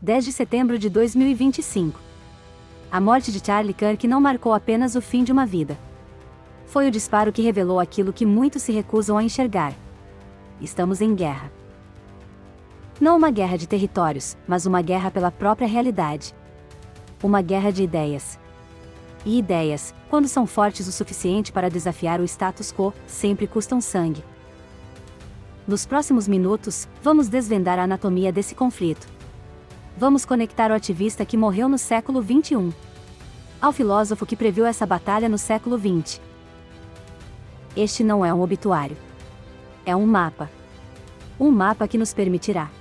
10 de setembro de 2025. A morte de Charlie Kirk não marcou apenas o fim de uma vida. Foi o disparo que revelou aquilo que muitos se recusam a enxergar. Estamos em guerra. Não uma guerra de territórios, mas uma guerra pela própria realidade. Uma guerra de ideias. E ideias, quando são fortes o suficiente para desafiar o status quo, sempre custam sangue. Nos próximos minutos, vamos desvendar a anatomia desse conflito. Vamos conectar o ativista que morreu no século XXI ao filósofo que previu essa batalha no século XX. Este não é um obituário. É um mapa. Um mapa que nos permitirá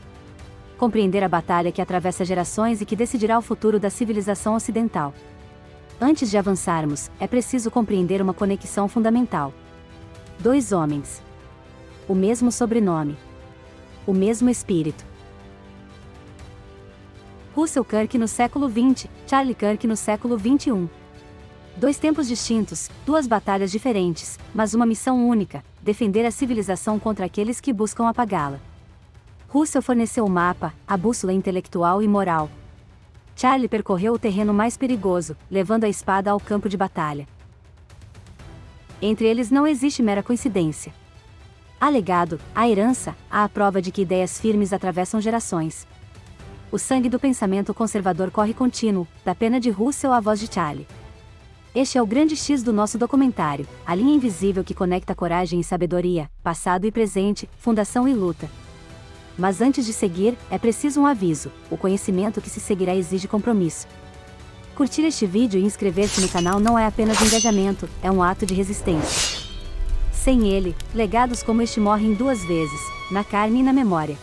compreender a batalha que atravessa gerações e que decidirá o futuro da civilização ocidental. Antes de avançarmos, é preciso compreender uma conexão fundamental. 2 homens. O mesmo sobrenome. O mesmo espírito. Russell Kirk no século XX, Charlie Kirk no século XXI. 2 tempos distintos, 2 batalhas diferentes, mas uma missão única: defender a civilização contra aqueles que buscam apagá-la. Russell forneceu o mapa, a bússola intelectual e moral. Charlie percorreu o terreno mais perigoso, levando a espada ao campo de batalha. Entre eles não existe mera coincidência. Há legado, há herança, há a prova de que ideias firmes atravessam gerações. O sangue do pensamento conservador corre contínuo, da pena de Russell à voz de Charlie. Este é o grande X do nosso documentário, a linha invisível que conecta coragem e sabedoria, passado e presente, fundação e luta. Mas antes de seguir, é preciso um aviso: o conhecimento que se seguirá exige compromisso. Curtir este vídeo e inscrever-se no canal não é apenas engajamento, é um ato de resistência. Sem ele, legados como este morrem 2 vezes, na carne e na memória.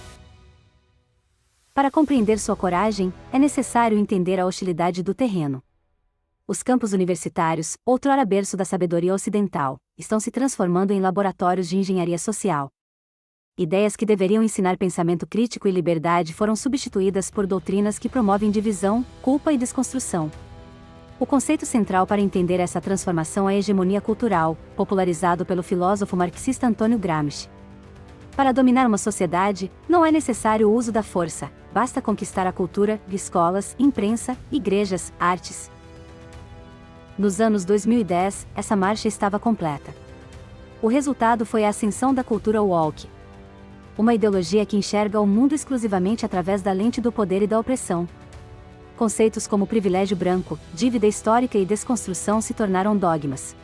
Para compreender sua coragem, é necessário entender a hostilidade do terreno. Os campos universitários, outrora berço da sabedoria ocidental, estão se transformando em laboratórios de engenharia social. Ideias que deveriam ensinar pensamento crítico e liberdade foram substituídas por doutrinas que promovem divisão, culpa e desconstrução. O conceito central para entender essa transformação é a hegemonia cultural, popularizado pelo filósofo marxista Antônio Gramsci. Para dominar uma sociedade, não é necessário o uso da força, basta conquistar a cultura, escolas, imprensa, igrejas, artes. Nos anos 2010, essa marcha estava completa. O resultado foi a ascensão da cultura woke. Uma ideologia que enxerga o mundo exclusivamente através da lente do poder e da opressão. Conceitos como privilégio branco, dívida histórica e desconstrução se tornaram dogmas.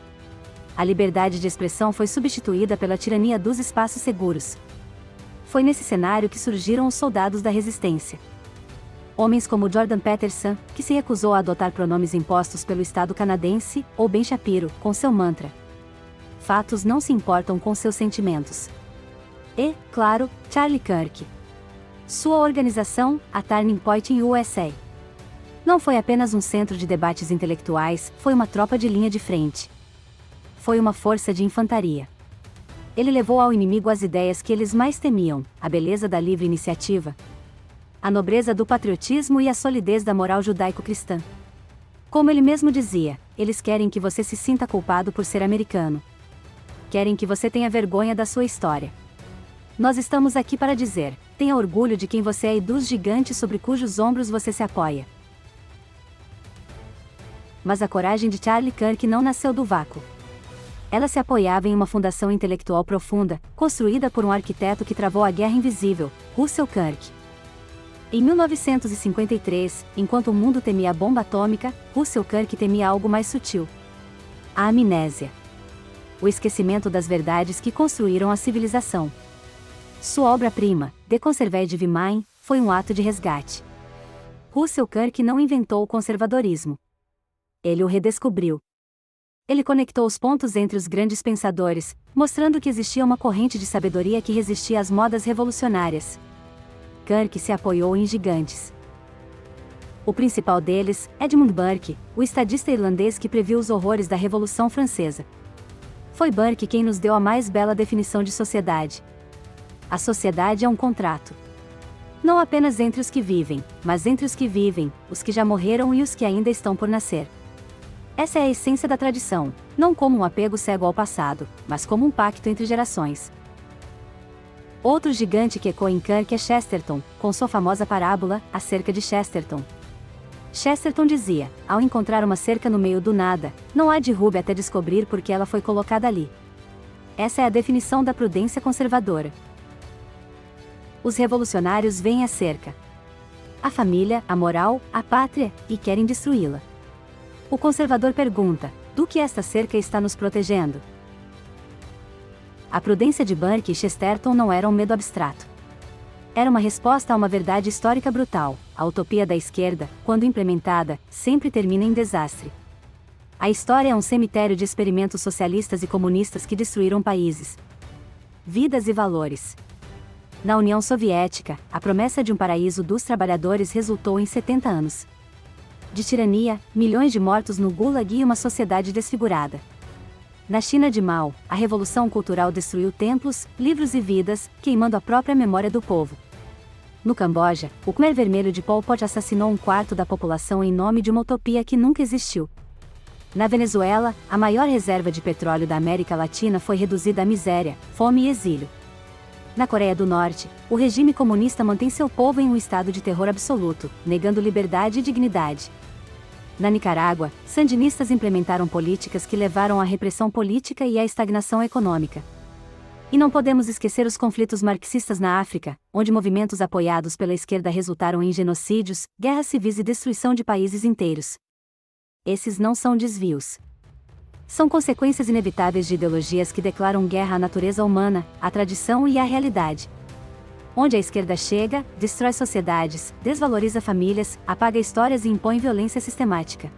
A liberdade de expressão foi substituída pela tirania dos espaços seguros. Foi nesse cenário que surgiram os soldados da resistência. Homens como Jordan Peterson, que se recusou a adotar pronomes impostos pelo Estado canadense, ou Ben Shapiro, com seu mantra: fatos não se importam com seus sentimentos. E, claro, Charlie Kirk. Sua organização, a Turning Point USA. Não foi apenas um centro de debates intelectuais, foi uma tropa de linha de frente. Foi uma força de infantaria. Ele levou ao inimigo as ideias que eles mais temiam: a beleza da livre iniciativa, a nobreza do patriotismo e a solidez da moral judaico-cristã. Como ele mesmo dizia, eles querem que você se sinta culpado por ser americano. Querem que você tenha vergonha da sua história. Nós estamos aqui para dizer: tenha orgulho de quem você é e dos gigantes sobre cujos ombros você se apoia. Mas a coragem de Charlie Kirk não nasceu do vácuo. Ela se apoiava em uma fundação intelectual profunda, construída por um arquiteto que travou a guerra invisível, Russell Kirk. Em 1953, enquanto o mundo temia a bomba atômica, Russell Kirk temia algo mais sutil: a amnésia. O esquecimento das verdades que construíram a civilização. Sua obra-prima, The Conservative Mind, foi um ato de resgate. Russell Kirk não inventou o conservadorismo. Ele o redescobriu. Ele conectou os pontos entre os grandes pensadores, mostrando que existia uma corrente de sabedoria que resistia às modas revolucionárias. Kirk se apoiou em gigantes. O principal deles, Edmund Burke, o estadista irlandês que previu os horrores da Revolução Francesa. Foi Burke quem nos deu a mais bela definição de sociedade. A sociedade é um contrato. Não apenas entre os que vivem, mas entre os que vivem, os que já morreram e os que ainda estão por nascer. Essa é a essência da tradição, não como um apego cego ao passado, mas como um pacto entre gerações. Outro gigante que ecoa em Kirk é Chesterton, com sua famosa parábola, A Cerca de Chesterton. Chesterton dizia: ao encontrar uma cerca no meio do nada, não há derrube até descobrir por que ela foi colocada ali. Essa é a definição da prudência conservadora. Os revolucionários veem a cerca, a família, a moral, a pátria, e querem destruí-la. O conservador pergunta: do que esta cerca está nos protegendo? A prudência de Burke e Chesterton não era um medo abstrato. Era uma resposta a uma verdade histórica brutal: a utopia da esquerda, quando implementada, sempre termina em desastre. A história é um cemitério de experimentos socialistas e comunistas que destruíram países, vidas e valores. Na União Soviética, a promessa de um paraíso dos trabalhadores resultou em 70 anos de tirania, milhões de mortos no Gulag e uma sociedade desfigurada. Na China de Mao, a Revolução Cultural destruiu templos, livros e vidas, queimando a própria memória do povo. No Camboja, o Khmer Vermelho de Pol Pot assassinou um quarto da população em nome de uma utopia que nunca existiu. Na Venezuela, a maior reserva de petróleo da América Latina foi reduzida à miséria, fome e exílio. Na Coreia do Norte, o regime comunista mantém seu povo em um estado de terror absoluto, negando liberdade e dignidade. Na Nicarágua, sandinistas implementaram políticas que levaram à repressão política e à estagnação econômica. E não podemos esquecer os conflitos marxistas na África, onde movimentos apoiados pela esquerda resultaram em genocídios, guerras civis e destruição de países inteiros. Esses não são desvios. São consequências inevitáveis de ideologias que declaram guerra à natureza humana, à tradição e à realidade. Onde a esquerda chega, destrói sociedades, desvaloriza famílias, apaga histórias e impõe violência sistemática.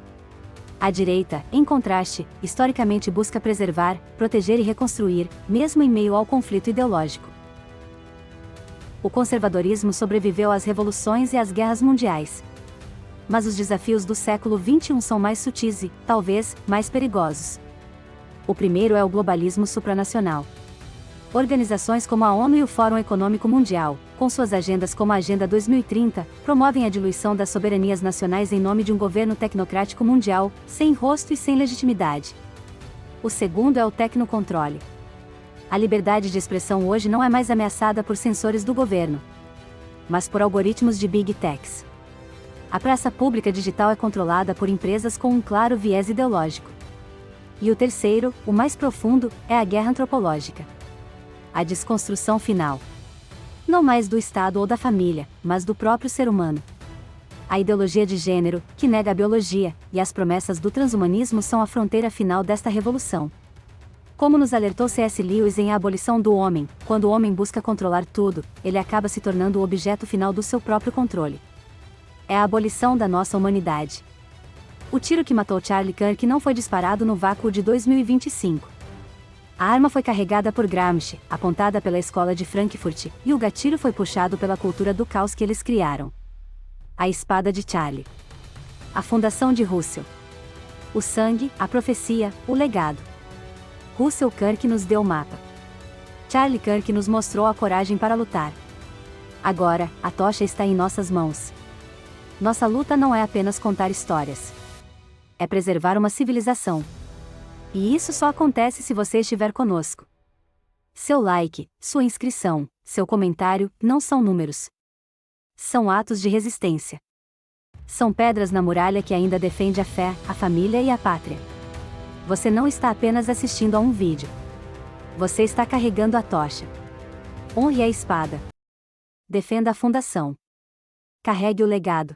A direita, em contraste, historicamente busca preservar, proteger e reconstruir, mesmo em meio ao conflito ideológico. O conservadorismo sobreviveu às revoluções e às guerras mundiais. Mas os desafios do século XXI são mais sutis e, talvez, mais perigosos. O primeiro é o globalismo supranacional. Organizações como a ONU e o Fórum Econômico Mundial, com suas agendas como a Agenda 2030, promovem a diluição das soberanias nacionais em nome de um governo tecnocrático mundial, sem rosto e sem legitimidade. O segundo é o tecnocontrole. A liberdade de expressão hoje não é mais ameaçada por censores do governo, mas por algoritmos de Big Techs. A praça pública digital é controlada por empresas com um claro viés ideológico. E o terceiro, o mais profundo, é a guerra antropológica. A desconstrução final. Não mais do Estado ou da família, mas do próprio ser humano. A ideologia de gênero, que nega a biologia, e as promessas do transhumanismo são a fronteira final desta revolução. Como nos alertou C.S. Lewis em A Abolição do Homem, quando o homem busca controlar tudo, ele acaba se tornando o objeto final do seu próprio controle. É a abolição da nossa humanidade. O tiro que matou Charlie Kirk não foi disparado no vácuo de 2025. A arma foi carregada por Gramsci, apontada pela escola de Frankfurt, e o gatilho foi puxado pela cultura do caos que eles criaram. A espada de Charlie. A fundação de Russell. O sangue, a profecia, o legado. Russell Kirk nos deu o mapa. Charlie Kirk nos mostrou a coragem para lutar. Agora, a tocha está em nossas mãos. Nossa luta não é apenas contar histórias. É preservar uma civilização. E isso só acontece se você estiver conosco. Seu like, sua inscrição, seu comentário, não são números. São atos de resistência. São pedras na muralha que ainda defende a fé, a família e a pátria. Você não está apenas assistindo a um vídeo. Você está carregando a tocha. Honre a espada. Defenda a fundação. Carregue o legado.